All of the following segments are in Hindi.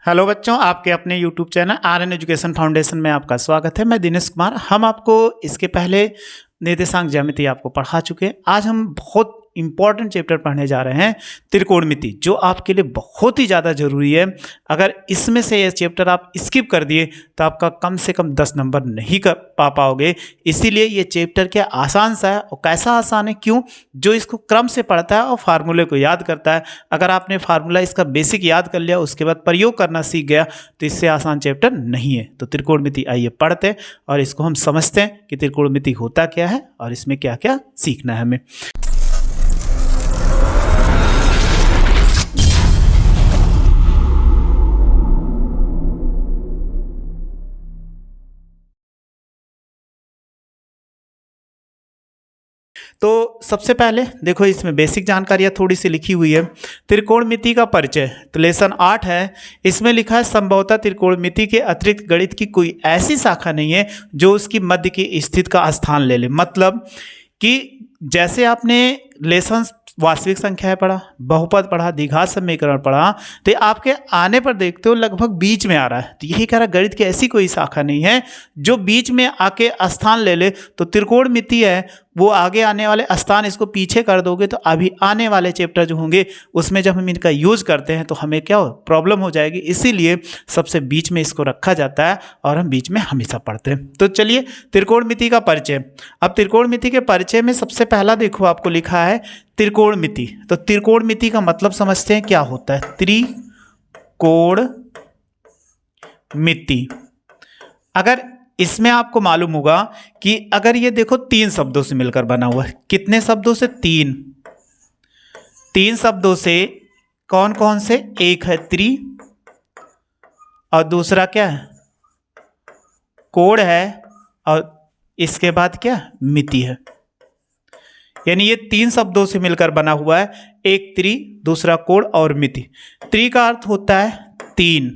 हेलो बच्चों, आपके अपने YouTube channel Aryan education foundation में आपका स्वागत है। मैं दिनेश कुमार। हम आपको इसके पहले निर्देशांक ज्यामिति आपको पढ़ा चुके हैं। आज हम बहुत इंपॉर्टेंट चैप्टर पढ़ने जा रहे हैं, त्रिकोणमिति, जो आपके लिए बहुत ही ज़्यादा ज़रूरी है। अगर इसमें से ये चैप्टर आप स्किप कर दिए तो आपका कम से कम 10 नंबर नहीं कर पाओगे। इसीलिए ये चैप्टर क्या आसान सा है। और कैसा आसान है? क्यों? जो इसको क्रम से पढ़ता है और फार्मूले को याद करता है। अगर आपने फार्मूला इसका बेसिक याद कर लिया, उसके बाद प्रयोग करना सीख गया, तो इससे आसान चैप्टर नहीं है। तो त्रिकोणमिति आइए पढ़ते हैं और इसको हम समझते हैं कि त्रिकोणमिति होता क्या है और इसमें क्या क्या सीखना है हमें। तो सबसे पहले देखो, इसमें बेसिक जानकारियाँ थोड़ी सी लिखी हुई है। त्रिकोणमिति का परिचय, तो लेसन 8 है। इसमें लिखा है संभवतः त्रिकोणमिति के अतिरिक्त गणित की कोई ऐसी शाखा नहीं है जो उसकी मध्य की स्थिति का स्थान ले ले। मतलब कि जैसे आपने लेसन वास्तविक संख्याएं पढ़ा, बहुपद पढ़ा, द्विघात समीकरण पढ़ा, तो आपके आने पर देखते हो लगभग बीच में आ रहा है। तो यही कह रहा, गणित की ऐसी कोई शाखा नहीं है जो बीच में आके स्थान ले ले। तो त्रिकोणमिति है वो आगे आने वाले स्थान, इसको पीछे कर दोगे तो अभी आने वाले चैप्टर जो होंगे उसमें जब हम इनका यूज करते हैं तो हमें क्या हो, प्रॉब्लम हो जाएगी। इसीलिए सबसे बीच में इसको रखा जाता है और हम बीच में हमेशा पढ़ते हैं। तो चलिए, त्रिकोणमिति का परिचय। अब त्रिकोणमिति के परिचय में सबसे पहला देखो, आपको लिखा है त्रिकोणमिति। तो त्रिकोणमिति का मतलब समझते हैं क्या होता है। त्रिकोणमिति, अगर इसमें आपको मालूम होगा कि अगर ये देखो 3 शब्दों से मिलकर बना हुआ है। कितने शब्दों से? 3 शब्दों से। कौन कौन से? एक है त्रि और दूसरा क्या है? कोण है, और इसके बाद क्या? मिति है। यानी ये 3 शब्दों से मिलकर बना हुआ है। एक त्रि, दूसरा कोण और मिति। त्रि का अर्थ होता है 3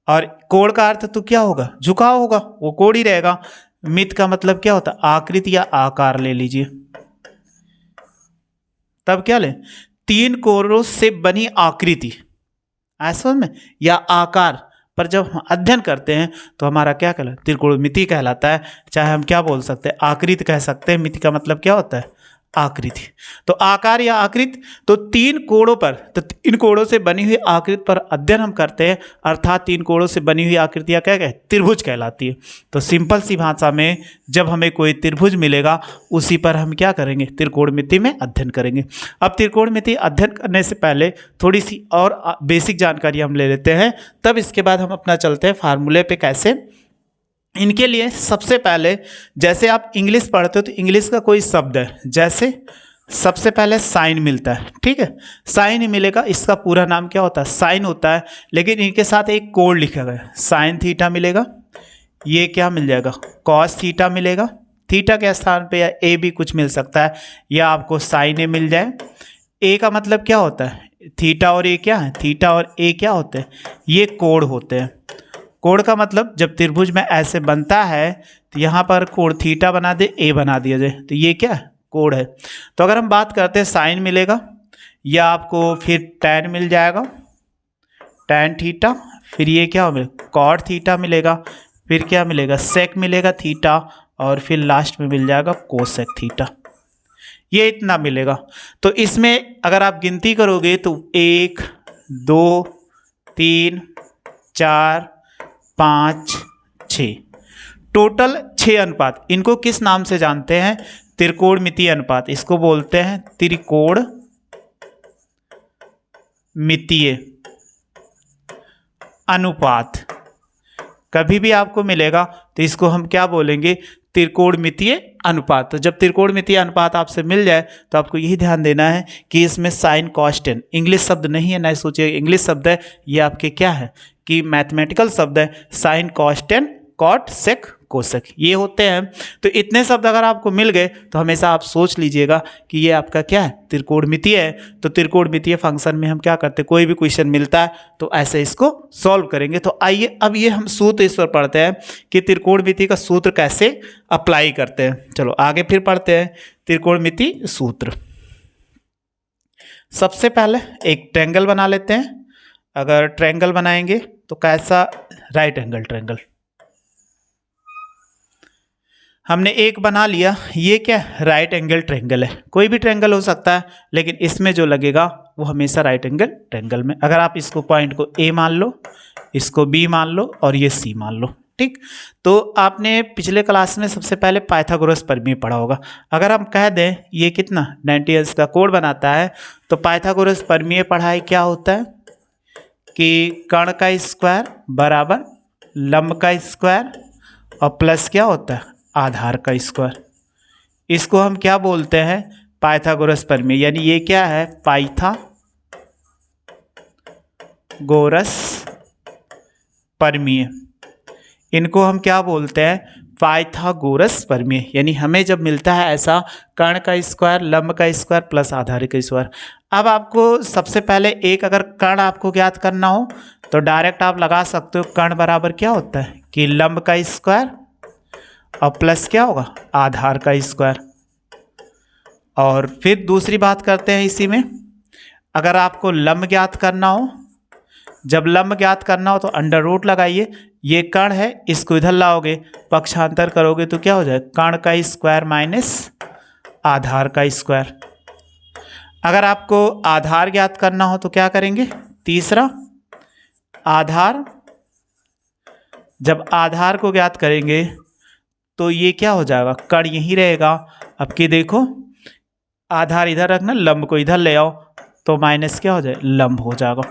और कोण का अर्थ तो क्या होगा? झुकाव होगा, वो कोण ही रहेगा। मित का मतलब क्या होता है? आकृति या आकार ले लीजिए। तब क्या ले? 3 कोणों से बनी आकृति, ऐसा में, या आकार। पर जब हम अध्ययन करते हैं तो हमारा क्या कहलाता है? त्रिकोणमिति कहलाता है। चाहे हम क्या बोल सकते हैं? आकृति कह सकते हैं। मिति का मतलब क्या होता है? आकृति। तो आकार या आकृति, तो 3 कोणों पर, तो 3 कोणों से बनी हुई आकृति पर अध्ययन हम करते हैं, अर्थात 3 कोणों से बनी हुई आकृतियां क्या कहते? त्रिभुज कहलाती है। तो सिंपल सी भाषा में जब हमें कोई त्रिभुज मिलेगा उसी पर हम क्या करेंगे? त्रिकोणमिति में अध्ययन करेंगे। अब त्रिकोणमिति अध्ययन करने से पहले थोड़ी सी और बेसिक जानकारी हम ले लेते हैं, तब इसके बाद हम अपना चलते हैं फार्मूले पे कैसे। इनके लिए सबसे पहले, जैसे आप इंग्लिश पढ़ते हो तो इंग्लिश का कोई शब्द है, जैसे सबसे पहले साइन मिलता है, ठीक है? साइन ही मिलेगा। इसका पूरा नाम क्या होता है? साइन होता है। लेकिन इनके साथ एक कोण लिखा गया है, साइन थीटा मिलेगा। ये क्या मिल जाएगा? कॉस थीटा मिलेगा। थीटा के स्थान पे या ए भी कुछ मिल सकता है, या आपको साइन ए मिल जाए। ए का मतलब क्या होता है? थीटा और ए क्या है? थीटा और ए क्या होते हैं? ये कोण होते हैं। कोण का मतलब जब त्रिभुज में ऐसे बनता है तो यहाँ पर कोण थीटा बना दे, ए बना दिया जाए, तो ये क्या है? कोण है। तो अगर हम बात करते हैं, साइन मिलेगा, या आपको फिर टैन मिल जाएगा, टैन थीटा। फिर ये क्या मिलेगा? कॉट थीटा मिलेगा। फिर क्या मिलेगा? सेक मिलेगा थीटा, और फिर लास्ट में मिल जाएगा कोसेक थीटा। ये इतना मिलेगा। तो इसमें अगर आप गिनती करोगे तो 1 2 3 4 5 6, टोटल 6 अनुपात। इनको किस नाम से जानते हैं? त्रिकोणमितीय अनुपात। इसको बोलते हैं त्रिकोणमितीय अनुपात। कभी भी आपको मिलेगा तो इसको हम क्या बोलेंगे? त्रिकोणमितीय अनुपात। तो जब त्रिकोणमितीय अनुपात आपसे मिल जाए तो आपको यही ध्यान देना है कि इसमें साइन कॉस टेन, इंग्लिश शब्द नहीं है, ना सोचिए इंग्लिश शब्द है, ये आपके क्या है कि मैथमेटिकल शब्द है। Sine cos tan, cot sec cosec, ये होते हैं। तो इतने शब्द अगर आपको मिल गए तो हमेशा आप सोच लीजिएगा कि ये आपका क्या है? त्रिकोणमितीय है। तो त्रिकोणमितीय फंक्शन में हम क्या करते हैं? कोई भी क्वेश्चन मिलता है तो ऐसे इसको सॉल्व करेंगे। तो आइए अब ये हम सूत्र इस पर पढ़ते हैं कि त्रिकोणमिति का सूत्र कैसे अप्लाई करते हैं। चलो आगे फिर पढ़ते हैं त्रिकोणमिति सूत्र। सबसे पहले एक ट्रायंगल बना लेते हैं। अगर ट्रायंगल बनाएंगे तो कैसा, राइट एंगल ट्रायंगल। हमने एक बना लिया, ये क्या राइट एंगल ट्रायंगल है। कोई भी ट्रायंगल हो सकता है, लेकिन इसमें जो लगेगा वो हमेशा राइट एंगल ट्रायंगल में। अगर आप इसको पॉइंट को ए मान लो, इसको बी मान लो और ये सी मान लो, ठीक। तो आपने पिछले क्लास में सबसे पहले पाइथागोरस प्रमेय पढ़ा होगा। अगर हम कह दें ये कितना 90 अंश का कोण बनाता है, तो पाइथागोरस प्रमेय पढ़ाई क्या होता है कि कर्ण का स्क्वायर बराबर लंब का स्क्वायर और प्लस क्या होता है आधार का स्क्वायर। इसको हम क्या बोलते हैं पाइथागोरस प्रमेय, यानी ये क्या है पाइथागोरस प्रमेय। इनको हम क्या बोलते हैं पाइथागोरस प्रमेय। यानी हमें जब मिलता है ऐसा कर्ण का स्क्वायर लंब का स्क्वायर प्लस आधार का स्क्वायर। अब आपको सबसे पहले एक अगर कर्ण आपको ज्ञात करना हो तो डायरेक्ट आप लगा सकते हो कर्ण बराबर क्या होता है कि लंब का स्क्वायर और प्लस क्या होगा आधार का स्क्वायर। और फिर दूसरी बात करते हैं इसी में, अगर आपको लंब ज्ञात करना हो, जब लंब ज्ञात करना हो तो अंडर रूट लगाइए। ये कर्ण है, इसको इधर लाओगे पक्षांतर करोगे तो क्या हो जाए कर्ण का स्क्वायर माइनस आधार का स्क्वायर। अगर आपको आधार ज्ञात करना हो तो क्या करेंगे तीसरा आधार। जब आधार को ज्ञात करेंगे तो ये क्या हो जाएगा कर्ण यहीं रहेगा। अब कि देखो आधार इधर रखना, लंब को इधर ले आओ तो माइनस क्या हो जाए लंब हो जाएगा।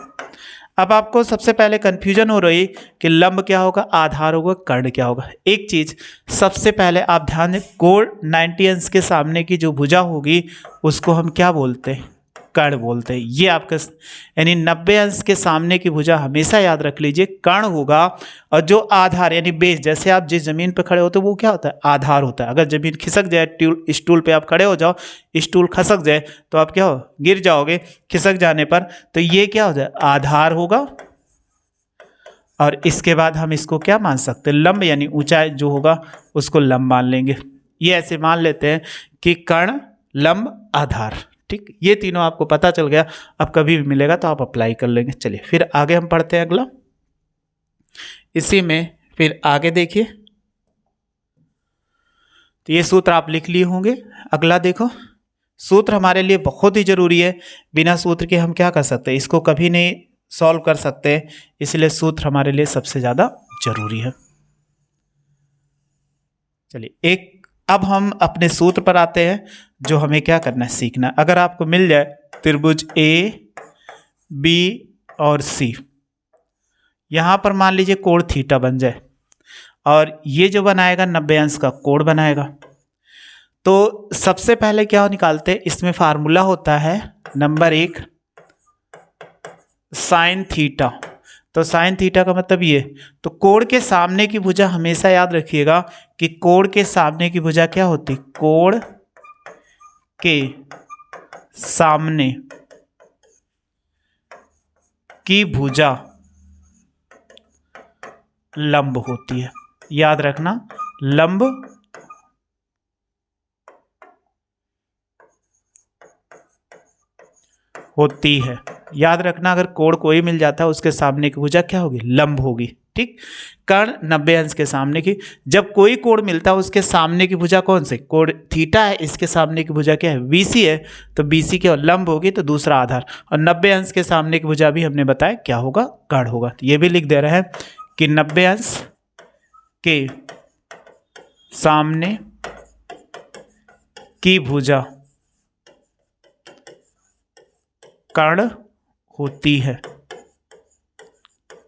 अब आपको सबसे पहले कन्फ्यूजन हो रही कि लंब क्या होगा आधार होगा कर्ण क्या होगा। एक चीज सबसे पहले आप ध्यान दें, कोण 90 अंश के सामने की जो भुजा होगी उसको हम क्या बोलते हैं कर्ण बोलते हैं। ये आपका यानी 90 अंश के सामने की भुजा हमेशा याद रख लीजिए कर्ण होगा। और जो आधार यानी बेस, जैसे आप जिस जमीन पर खड़े होते हो वो क्या होता है आधार होता है। अगर जमीन खिसक जाए स्टूल पे आप खड़े हो जाओ, स्टूल खसक जाए तो आप क्या हो गिर जाओगे खिसक जाने पर, तो ये क्या हो जाए आधार होगा। और इसके बाद हम इसको क्या मान सकते हैं लंब, यानी ऊंचाई जो होगा उसको लंब मान लेंगे। ये ऐसे मान लेते हैं कि कर्ण लंब आधार, ठीक। ये तीनों आपको पता चल गया। अब कभी भी मिलेगा तो आप अप्लाई कर लेंगे। चलिए फिर आगे हम पढ़ते हैं अगला। इसी में फिर आगे देखिए, तो ये सूत्र आप लिख लिए होंगे। अगला देखो, सूत्र हमारे लिए बहुत ही जरूरी है। बिना सूत्र के हम क्या कर सकते हैं, इसको कभी नहीं सॉल्व कर सकते, इसलिए सूत्र हमारे लिए सबसे ज़्यादा जरूरी है। चलिए एक अब हम अपने सूत्र पर आते हैं जो हमें क्या करना है सीखना। अगर आपको मिल जाए त्रिभुज ए बी और सी, यहाँ पर मान लीजिए कोण थीटा बन जाए और ये जो बनाएगा 90 अंश का कोण बनाएगा, तो सबसे पहले क्या निकालते हैं, इसमें फार्मूला होता है नंबर 1 साइन थीटा। तो साइन थीटा का मतलब ये, तो कोण के सामने की भुजा हमेशा याद रखिएगा कि कोण के सामने की भुजा क्या होती, कोण के सामने की भुजा लंब होती है। याद रखना लंब होती है। याद रखना अगर कोण कोई मिल जाता है उसके सामने की भुजा क्या होगी लंब होगी, ठीक। कर्ण 90 अंश के सामने की, जब कोई कोण मिलता है उसके सामने की भुजा कौन से, कोण थीटा है, इसके सामने की भुजा क्या है बीसी है, तो बीसी क्या लंब होगी, तो दूसरा आधार। और 90 अंश के सामने की भुजा भी हमने बताया क्या होगा कर्ण होगा। तो ये भी लिख दे रहे हैं कि 90 अंश के सामने की भुजा कर्ण होती है।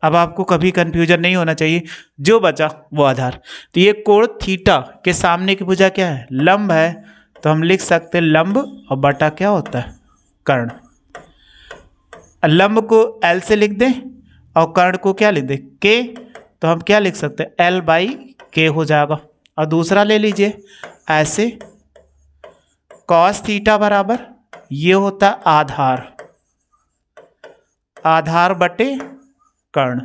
अब आपको कभी कंफ्यूजन नहीं होना चाहिए, जो बचा वो आधार। तो ये कोण थीटा के सामने की भुजा क्या है लंब है, तो हम लिख सकते हैं लंब और बटा क्या होता है कर्ण। लंब को L से लिख दें और कर्ण को क्या लिख दें K, तो हम क्या लिख सकते हैं L/K हो जाएगा। और दूसरा ले लीजिए ऐसे, cos थीटा बराबर ये होता है आधार, आधार बटे कर्ण।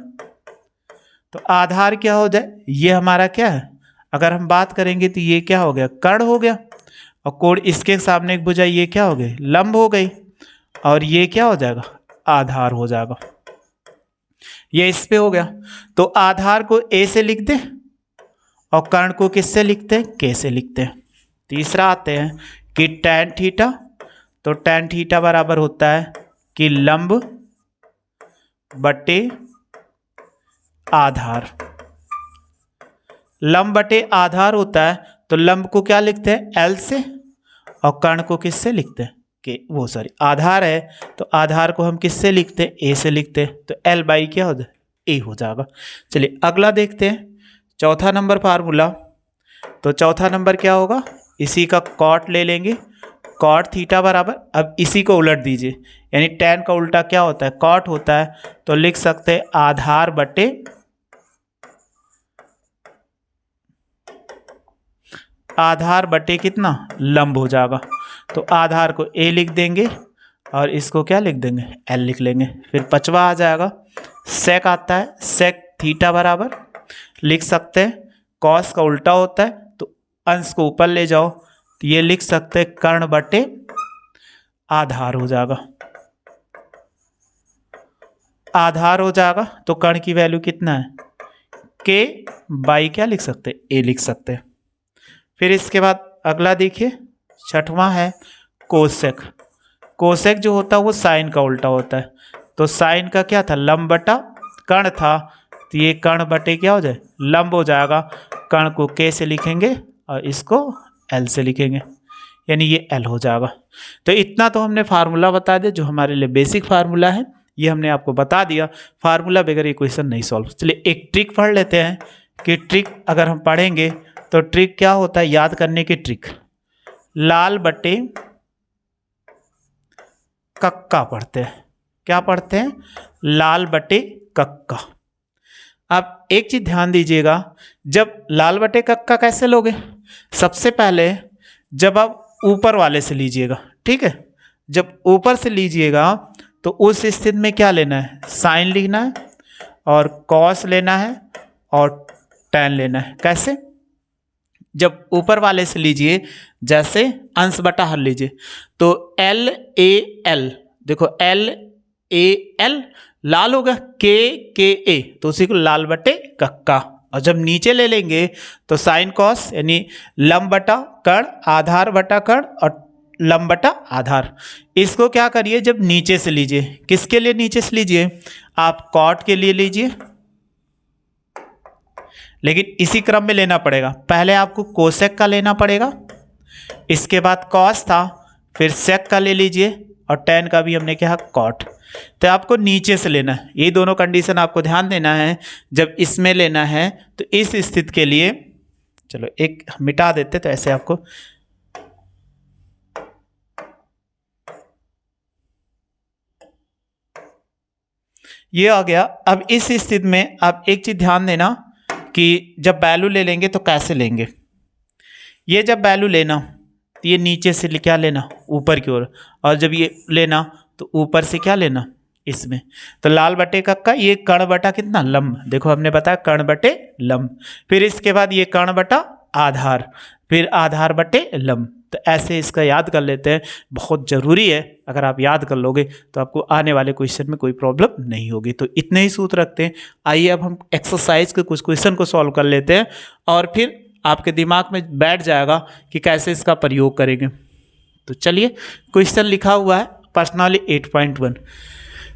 तो आधार क्या हो जाए, ये हमारा क्या है, अगर हम बात करेंगे तो ये क्या हो गया कर्ण हो गया, और कोण इसके सामने एक भुजा ये क्या हो गई लंब हो गई, और ये क्या हो जाएगा आधार हो जाएगा। ये इस पे हो गया। तो आधार को ए से लिख दे और कर्ण को किससे लिखते हैं, के से लिखते हैं। तीसरा आते हैं कि tan थीटा, तो tan थीटा बराबर होता है कि लंब बटे आधार। लंब बटे आधार होता है तो लंब को क्या लिखते हैं, एल से, और कर्ण को किससे लिखते हैं, के, वो सॉरी आधार है तो आधार को हम किससे लिखते हैं, ए से लिखते हैं। तो एल बाई क्या हो जाए, ए हो जाएगा। चलिए अगला देखते हैं, चौथा नंबर फार्मूला। तो चौथा नंबर क्या होगा, इसी का कॉट ले लेंगे, कॉट थीटा बराबर, अब इसी को उलट दीजिए, यानी tan का उल्टा क्या होता है, कॉट होता है, तो लिख सकते हैं आधार बटे कितना, लंब हो जाएगा। तो आधार को a लिख देंगे और इसको क्या लिख देंगे, l लिख लेंगे। फिर पचवा आ जाएगा, सेक आता है, सेक थीटा बराबर लिख सकते हैं, कॉस का उल्टा होता है तो अंश को ऊपर ले जाओ, तो ये लिख सकते हैं कर्ण बटे आधार हो जाएगा। आधार हो जाएगा तो कर्ण की वैल्यू कितना है, के बाई क्या लिख सकते हैं, ए लिख सकते हैं। फिर इसके बाद अगला देखिए, छठवां है कोसेक। कोसेक जो होता है वो साइन का उल्टा होता है, तो साइन का क्या था, लंब बटा कर्ण था, तो ये कर्ण बटे क्या हो जाए, लंब हो जाएगा। कर्ण को के से लिखेंगे और इसको एल से लिखेंगे, यानी ये एल हो जाएगा। तो इतना तो हमने फार्मूला बता दिया, जो हमारे लिए बेसिक फार्मूला है ये हमने आपको बता दिया। फार्मूला बगैर ये क्वेश्चन नहीं सॉल्व। चलिए एक ट्रिक पढ़ लेते हैं कि ट्रिक अगर हम पढ़ेंगे तो ट्रिक क्या होता है, याद करने की ट्रिक, लाल बटे कक्का पढ़ते हैं। क्या पढ़ते हैं, लाल बटे कक्का। आप एक चीज ध्यान दीजिएगा, जब लाल बटे कक्का कैसे लोगे, सबसे पहले जब आप ऊपर वाले से लीजिएगा, ठीक है, जब ऊपर से लीजिएगा तो उस स्थिति में क्या लेना है, साइन लिखना है और कॉस लेना है और टैन लेना है। कैसे, जब ऊपर वाले से लीजिए, जैसे अंश बटा हर लीजिए, तो एल ए एल, देखो एल ए एल, लाल होगा के ए, तो उसी को लाल बटे कक्का। और जब नीचे ले लेंगे तो साइन कॉस, यानी लंब बटा कर्ण, आधार बटा कर्ण और लंब बटा आधार। इसको क्या करिए, जब नीचे से लीजिए, किसके लिए नीचे से लीजिए, आप कॉट के लिए लीजिए, लेकिन इसी क्रम में लेना पड़ेगा। पहले आपको कोसेक का लेना पड़ेगा, इसके बाद कॉस था, फिर सेक का ले लीजिए और टैन का भी हमने क्या, कॉट। तो आपको नीचे से लेना है, ये दोनों कंडीशन आपको ध्यान देना है। जब इसमें लेना है तो इस स्थिति के लिए, चलो एक मिटा देते तो ऐसे आपको, ये आ गया। अब इस स्थिति में आप एक चीज ध्यान देना कि जब वैल्यू ले लेंगे तो कैसे लेंगे। ये जब वैल्यू लेना तो ये नीचे से क्या लेना, ऊपर की ओर, और जब ये लेना तो ऊपर से क्या लेना, इसमें। तो लाल बटे कक्का, ये कर्ण बटा कितना, लंब, देखो हमने बताया कर्ण बटे लंब। फिर इसके बाद ये कर्ण बटा आधार, फिर आधार बटे लंब। तो ऐसे इसका याद कर लेते हैं, बहुत ज़रूरी है। अगर आप याद कर लोगे तो आपको आने वाले क्वेश्चन में कोई प्रॉब्लम नहीं होगी। तो इतने ही सूत्र रखते हैं। आइए अब हम एक्सरसाइज के कुछ क्वेश्चन को सॉल्व कर लेते हैं और फिर आपके दिमाग में बैठ जाएगा कि कैसे इसका प्रयोग करेंगे। तो चलिए, क्वेश्चन लिखा हुआ है प्रश्नावली 8.1,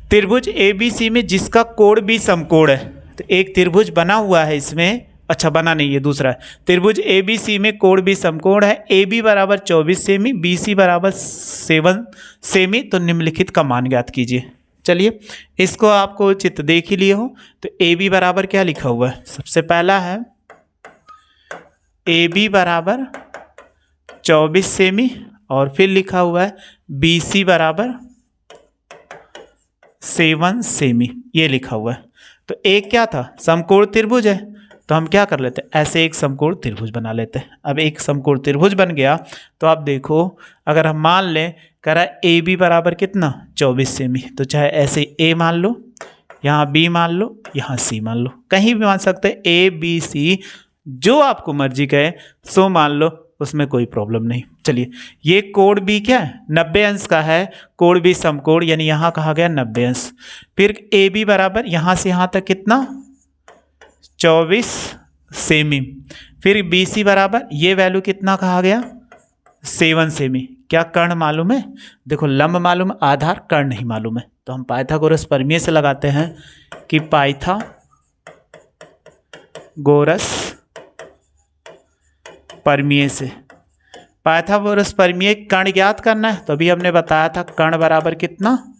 त्रिभुज ABC में जिसका कोण भी समकोण है। तो एक त्रिभुज बना हुआ है इसमें, अच्छा बना नहीं, ये दूसरा है। त्रिभुज ABC में कोण भी समकोण है, AB बराबर 24 सेमी, BC बराबर 7 सेमी, तो निम्नलिखित का मान ज्ञात कीजिए। चलिए, इसको आपको चित्र देख ही लिए हो। तो AB बराबर क्या लिखा हुआ है, सबसे पहला है AB बराबर 24 सेमी, और फिर लिखा हुआ है BC बराबर 7 सेमी, ये लिखा हुआ है। तो एक क्या था, समकोण त्रिभुज है, तो हम क्या कर लेते हैं, ऐसे एक समकोण त्रिभुज बना लेते हैं। अब एक समकोण त्रिभुज बन गया तो आप देखो, अगर हम मान लें करा AB बराबर कितना 24 सेमी, तो चाहे ऐसे A मान लो, यहाँ B मान लो, यहाँ C मान लो, कहीं भी मान सकते हैं, A B C जो आपको मर्जी कहे सो मान लो। उसमें कोई प्रॉब्लम नहीं। चलिए, ये कोण भी क्या है, 90 अंश का है, कोण भी समकोण, यानी यहाँ कहा गया 90 अंश। फिर ए बी बराबर यहाँ से यहाँ तक कितना, 24 सेमी। फिर बी सी बराबर ये वैल्यू कितना कहा गया, 7 सेमी। क्या कर्ण मालूम है, देखो लंब मालूम, आधार, कर्ण नहीं मालूम है, तो हम पाइथागोरस प्रमेय से लगाते हैं कि पाइथागोरस प्रमेय से, पाइथागोरस प्रमेय कर्ण ज्ञात करना है। तो अभी हमने बताया था कर्ण बराबर कितना,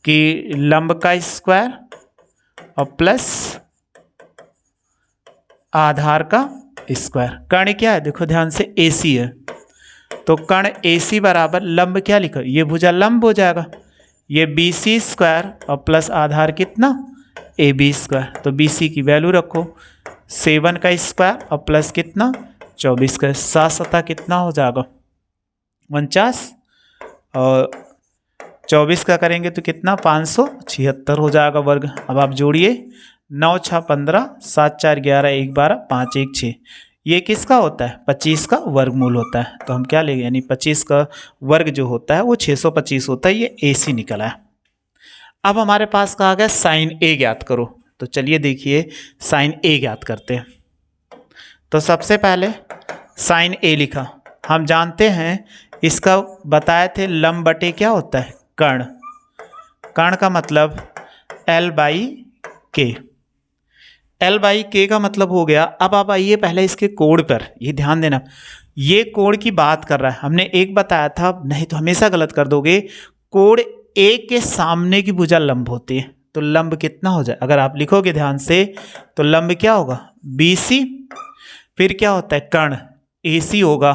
कि लंब का स्क्वायर और प्लस आधार का स्क्वायर। कर्ण क्या है, देखो ध्यान से, AC है, तो कर्ण AC बराबर लंब क्या लिखो, ये भुजा लंब हो जाएगा, ये BC स्क्वायर और प्लस आधार कितना, AB स्क्वायर। तो BC की वैल्यू रखो 7 का स्क्वायर और प्लस कितना 24 का, 7 सता कितना हो जाएगा 49, और 24 का करेंगे तो कितना 576 हो जाएगा वर्ग। अब आप जोड़िए, 9 6 15, 7 4 11, 1 12, 5 1 6, ये किसका होता है, 25 का वर्गमूल होता है। तो हम क्या लेंगे, यानी 25 का वर्ग जो होता है वो 625 होता है, ये AC निकला है। अब हमारे पास कहा गया साइन A ज्ञात करो, तो चलिए देखिए साइन A ज्ञात करते हैं। तो सबसे पहले साइन A लिखा, हम जानते हैं इसका बताए थे लंब बटे क्या होता है, कर्ण। कर्ण का मतलब L/K, L/K का मतलब हो गया। अब आप आइए पहले इसके कोण पर, ये ध्यान देना, ये कोण की बात कर रहा है, हमने एक बताया था, नहीं तो हमेशा गलत कर दोगे। कोण A के सामने की भुजा लंब होती है, तो लंब कितना हो जाए, अगर आप लिखोगे ध्यान से तो लंब क्या होगा, BC। फिर क्या होता है, कर्ण AC होगा,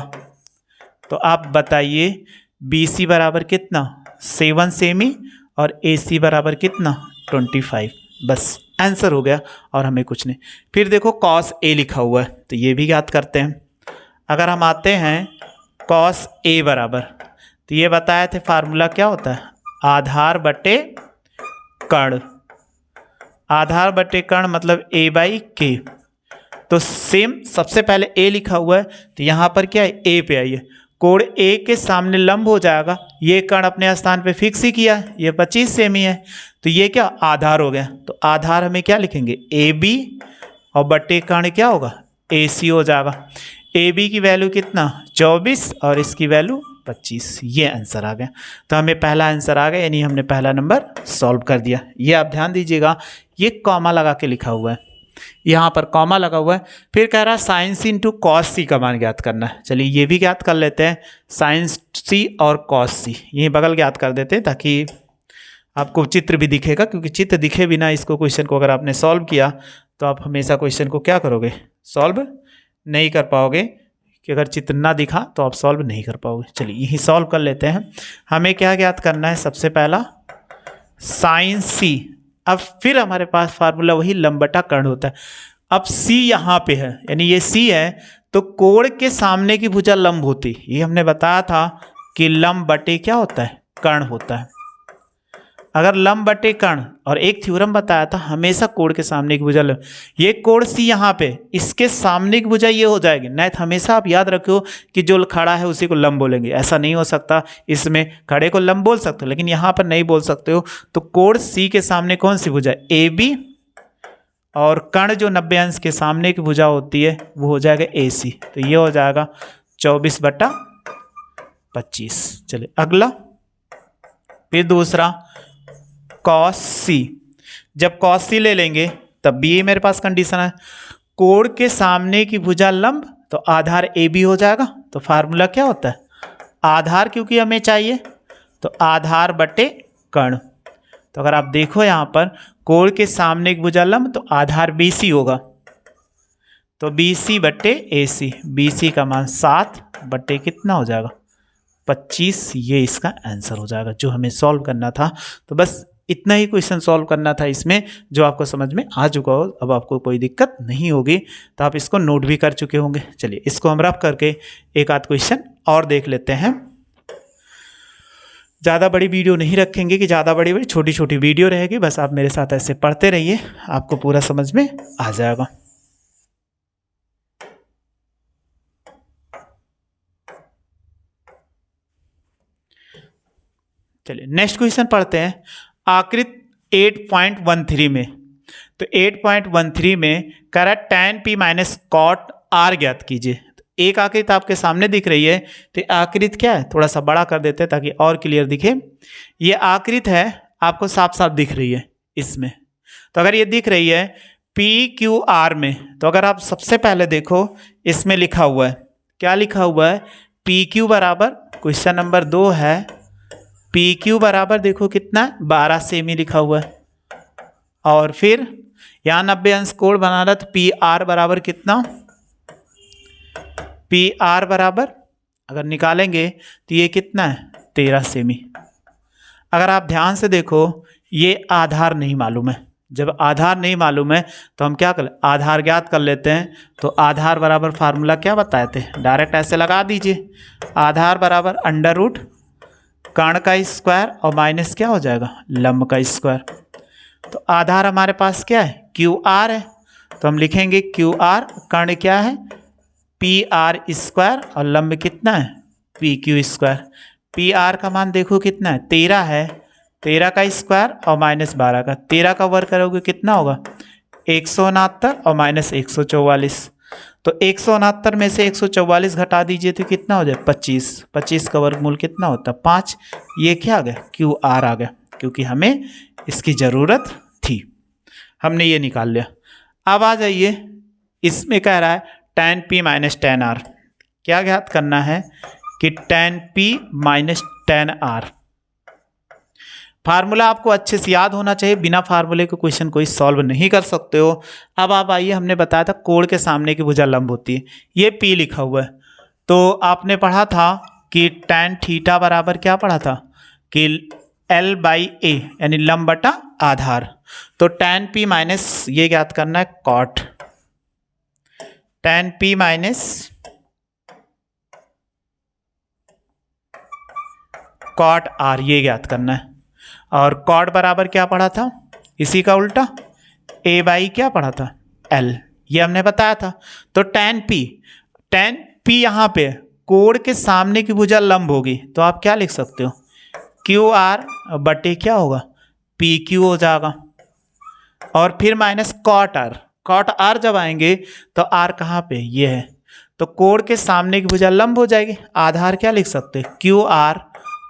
तो आप बताइए BC बराबर कितना 7 सेमी और AC बराबर कितना 25, बस आंसर हो गया, और हमें कुछ नहीं। फिर देखो cos A लिखा हुआ है, तो ये भी याद करते हैं। अगर हम आते हैं cos A बराबर, तो ये बताए थे फार्मूला क्या होता है, आधार बटे कर्ण। आधार बटे कर्ण मतलब A/K। तो सेम, सबसे पहले A लिखा हुआ है, तो यहाँ पर क्या है, A पे आइए, कोण A के सामने लंब हो जाएगा, ये कर्ण अपने स्थान पे फिक्स ही किया है, ये 25 सेमी है, तो ये क्या आधार हो गया। तो आधार हमें क्या लिखेंगे, AB, और बटे कर्ण क्या होगा, AC हो जाएगा। AB की वैल्यू कितना 24 और इसकी वैल्यू 25, ये आंसर आ गया। तो हमें पहला आंसर आ गया, यानी हमने पहला नंबर सॉल्व कर दिया। ये आप ध्यान दीजिएगा, ये कॉमा लगा के लिखा हुआ है, यहाँ पर कॉमा लगा हुआ है। फिर कह रहा है sine C into cos C का मान ज्ञात करना है। चलिए ये भी ज्ञात कर लेते हैं, साइन C और कॉस C ये बगल ज्ञात कर देते हैं, ताकि आपको चित्र भी दिखेगा, क्योंकि चित्र दिखे बिना इसको क्वेश्चन को अगर आपने सॉल्व किया तो आप हमेशा क्वेश्चन को क्या करोगे, सॉल्व नहीं कर पाओगे, कि अगर चित्र ना दिखा तो आप सॉल्व नहीं कर पाओगे। चलिए यही सॉल्व कर लेते हैं। हमें क्या ज्ञात करना है, सबसे पहला साइन C। अब फिर हमारे पास फार्मूला वही लंब बटा कर्ण होता है। अब C यहाँ पे है, यानी ये C है, तो कोण के सामने की भुजा लंब होती, ये हमने बताया था कि लंब बटे क्या होता है, कर्ण होता है। अगर लंब बटे कर्ण, और एक थ्योरम बताया था हमेशा कोण के सामने की भुजा लंब, ये कोण C यहाँ पे, इसके सामने की भुजा ये हो जाएगी। नहीं तो हमेशा आप याद रखो कि जो खड़ा है उसी को लंब बोलेंगे, ऐसा नहीं हो सकता। इसमें खड़े को लंब बोल सकते हो, लेकिन यहाँ पर नहीं बोल सकते हो। तो कोण C के सामने कौन सी भुजा, AB, और कर्ण जो 90 अंश के सामने की भुजा होती है वो हो जाएगा AC। तो ये हो जाएगा 24/25। चलिए अगला, फिर दूसरा cos C। जब cos C ले लेंगे तब भी ये मेरे पास कंडीशन है, कोण के सामने की भुजा लंब, तो आधार AB हो जाएगा। तो फार्मूला क्या होता है, आधार क्योंकि हमें चाहिए, तो आधार बटे कर्ण। तो अगर आप देखो यहाँ पर कोण के सामने की भुजा लंब, तो आधार BC होगा, तो BC बटे AC, BC का मान 7 बटे कितना हो जाएगा 25, ये इसका आंसर हो जाएगा जो हमें सॉल्व करना था। तो बस इतना ही क्वेश्चन सॉल्व करना था इसमें, जो आपको समझ में आ चुका हो। अब आपको कोई दिक्कत नहीं होगी, तो आप इसको नोट भी कर चुके होंगे। चलिए इसको हम रफ करके एक आध क्वेश्चन और देख लेते हैं। ज़्यादा बड़ी वीडियो नहीं रखेंगे कि ज़्यादा बड़ी छोटी छोटी वीडियो रहेगी, बस आप मेरे साथ ऐसे पढ़ते रहिए, आपको पूरा समझ में आ जाएगा। चलिए नेक्स्ट क्वेश्चन पढ़ते हैं। आकृति 8.13 में, तो 8.13 में कह रहा है tan p minus cot r ज्ञात कीजिए। तो एक आकृति आपके सामने दिख रही है, तो आकृति क्या है, थोड़ा सा बड़ा कर देते हैं ताकि और क्लियर दिखे। ये आकृति है, आपको साफ साफ दिख रही है इसमें। तो अगर ये दिख रही है PQR में, तो अगर आप सबसे पहले देखो इसमें लिखा हुआ है, क्या लिखा हुआ है, PQ बराबर, क्वेश्चन नंबर 2 है, PQ बराबर देखो कितना 12 सेमी लिखा हुआ है। और फिर यहाँ 90 अंश कोण बना रहा, तो PR बराबर कितना, PR बराबर अगर निकालेंगे तो ये कितना है 13 सेमी। अगर आप ध्यान से देखो ये आधार नहीं मालूम है। जब आधार नहीं मालूम है तो हम क्या कर, आधार ज्ञात कर लेते हैं। तो आधार बराबर फार्मूला क्या बताए थे, डायरेक्ट ऐसे लगा दीजिए। आधार बराबर अंडर रूट कर्ण का स्क्वायर और माइनस क्या हो जाएगा, लंब का स्क्वायर। तो आधार हमारे पास क्या है, QR है, तो हम लिखेंगे QR, कर्ण क्या है PR स्क्वायर और लंब कितना है PQ स्क्वायर। PR का मान देखो कितना है 13 है, 13 का स्क्वायर और माइनस 12 का, 13 का वर्ग करोगे कितना होगा 169 और माइनस 144। तो 169 में से 144 घटा दीजिए तो कितना हो जाए 25, 25 का वर्गमूल कितना होता है 5। ये क्या आ गया QR आ गया, क्योंकि हमें इसकी ज़रूरत थी, हमने ये निकाल लिया। अब आ जाइए, इसमें कह रहा है tan p minus tan r, क्या ज्ञात करना है कि tan p minus tan r। Formula आपको अच्छे से याद होना चाहिए, बिना फार्मूले के क्वेश्चन कोई सॉल्व नहीं कर सकते हो। अब आप आइए, हमने बताया था कोण के सामने की भुजा लंब होती है, ये P लिखा हुआ है। तो आपने पढ़ा था कि tan थीटा बराबर क्या पढ़ा था कि L/A यानी लंब बटा आधार। तो tan P माइनस ये ज्ञात करना है cot, tan P minus cot R ये ज्ञात करना है। और कॉट बराबर क्या पढ़ा था, इसी का उल्टा A/, क्या पढ़ा था L, ये हमने बताया था। तो tan P यहाँ पे कोण के सामने की भुजा लंब होगी, तो आप क्या लिख सकते हो QR बटे क्या होगा PQ हो जाएगा। और फिर माइनस कॉट R जब आएंगे तो R कहाँ पे, ये है, तो कोण के सामने की भुजा लंब हो जाएगी। आधार क्या लिख सकते हैं QR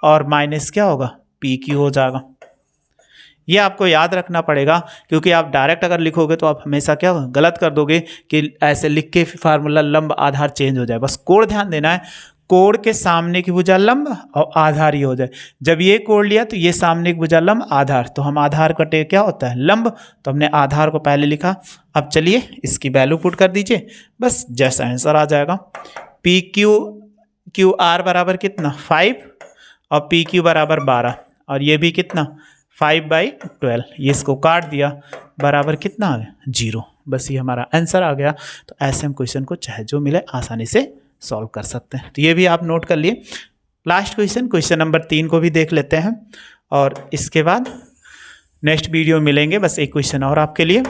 और माइनस क्या होगा PQ हो जाएगा। ये आपको याद रखना पड़ेगा, क्योंकि आप डायरेक्ट अगर लिखोगे तो आप हमेशा क्या गलत कर दोगे कि ऐसे लिख के फार्मूला लंब आधार चेंज हो जाए। बस कोण ध्यान देना है, कोण के सामने की भुजा लंब और आधार ही हो जाए। जब ये कोण लिया तो ये सामने की भुजा लंब आधार, तो हम आधार कटे क्या होता है लंब, तो हमने आधार को पहले लिखा। अब चलिए इसकी वैल्यू पुट कर दीजिए, बस जैसा आंसर आ जाएगा। QR बराबर कितना 5 और PQ बराबर 12 और ये भी कितना 5/12, ये इसको काट दिया, बराबर कितना आ गया 0। बस ये हमारा आंसर आ गया। तो ऐसे हम क्वेश्चन को चाहे जो मिले आसानी से सॉल्व कर सकते हैं। तो ये भी आप नोट कर लिए। लास्ट क्वेश्चन नंबर 3 को भी देख लेते हैं और इसके बाद नेक्स्ट वीडियो में मिलेंगे। बस एक क्वेश्चन और आपके लिए।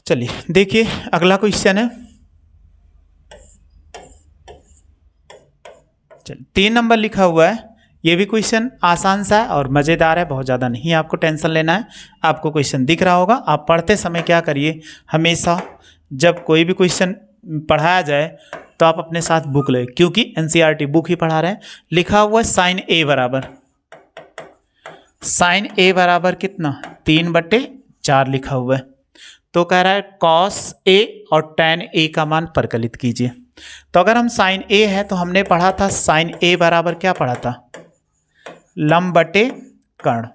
चलिए देखिए अगला क्वेश्चन है, चलिए 3 नंबर लिखा हुआ है। ये भी क्वेश्चन आसान सा है और मज़ेदार है, बहुत ज़्यादा नहीं आपको टेंशन लेना है। आपको क्वेश्चन दिख रहा होगा। आप पढ़ते समय क्या करिए, हमेशा जब कोई भी क्वेश्चन पढ़ाया जाए तो आप अपने साथ बुक ले, क्योंकि NCERT बुक ही पढ़ा रहे हैं। लिखा हुआ है साइन ए बराबर कितना 3/4 लिखा हुआ है। तो कह रहा है cos A और tan A का मान परिकलित कीजिए। तो अगर हम साइन A है तो हमने पढ़ा था साइन A बराबर क्या पढ़ा था लंब बटे कर्ण।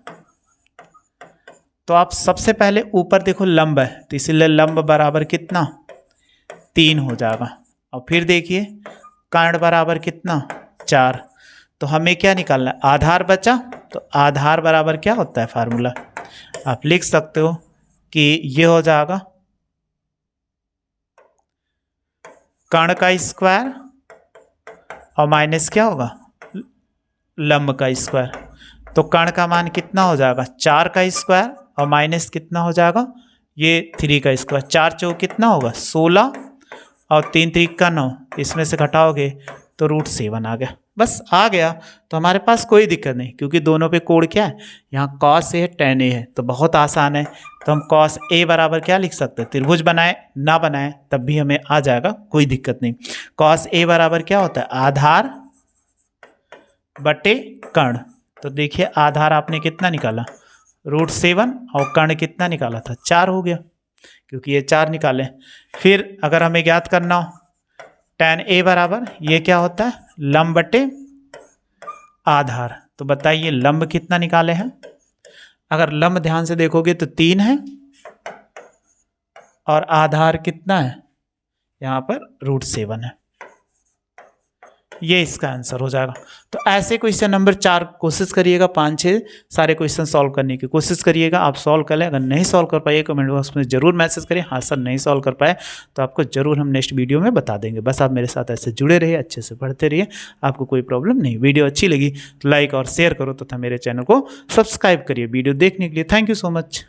तो आप सबसे पहले ऊपर देखो लंब है, तो इसीलिए लंब बराबर कितना 3 हो जाएगा। और फिर देखिए कर्ण बराबर कितना 4। तो हमें क्या निकालना है, आधार बचा। तो आधार बराबर क्या होता है फार्मूला, आप लिख सकते हो कि ये हो जाएगा कर्ण का स्क्वायर और माइनस क्या होगा लंब का स्क्वायर। तो कर्ण का मान कितना हो जाएगा 4 का स्क्वायर और माइनस कितना हो जाएगा, ये 3 का स्क्वायर, 4 चौक कितना होगा 16 और 3 3 का 9, इसमें से घटाओगे तो √7 आ गया। बस आ गया तो हमारे पास कोई दिक्कत नहीं, क्योंकि दोनों पे कोड क्या है, यहाँ cos A है tan A है, तो बहुत आसान है। तो हम cos A बराबर क्या लिख सकते हैं, त्रिभुज बनाए ना बनाए तब भी हमें आ जाएगा, कोई दिक्कत नहीं। cos A बराबर क्या होता है, आधार बटे कर्ण। तो देखिए आधार आपने कितना निकाला √7 और कर्ण कितना निकाला था 4 हो गया, क्योंकि ये 4 निकाले। फिर अगर हमें ज्ञात करना हो tan A बराबर ये क्या होता है, लंब बटे आधार। तो बताइए लंब कितना निकाले हैं, अगर लंब ध्यान से देखोगे तो 3 है और आधार कितना है, यहाँ पर √7 है। ये इसका आंसर हो जाएगा। तो ऐसे क्वेश्चन नंबर 4 कोशिश करिएगा, 5-6 सारे क्वेश्चन सॉल्व करने की कोशिश करिएगा। आप सॉल्व कर लें, अगर नहीं सॉल्व कर पाइए कमेंट बॉक्स में जरूर मैसेज करिए, हाँ सर नहीं सॉल्व कर पाए तो आपको जरूर हम नेक्स्ट वीडियो में बता देंगे। बस आप मेरे साथ ऐसे जुड़े रहिए, अच्छे से पढ़ते रहिए, आपको कोई प्रॉब्लम नहीं। वीडियो अच्छी लगी तो लाइक और शेयर करो तथा मेरे चैनल को सब्सक्राइब करिए। वीडियो देखने के लिए थैंक यू सो मच।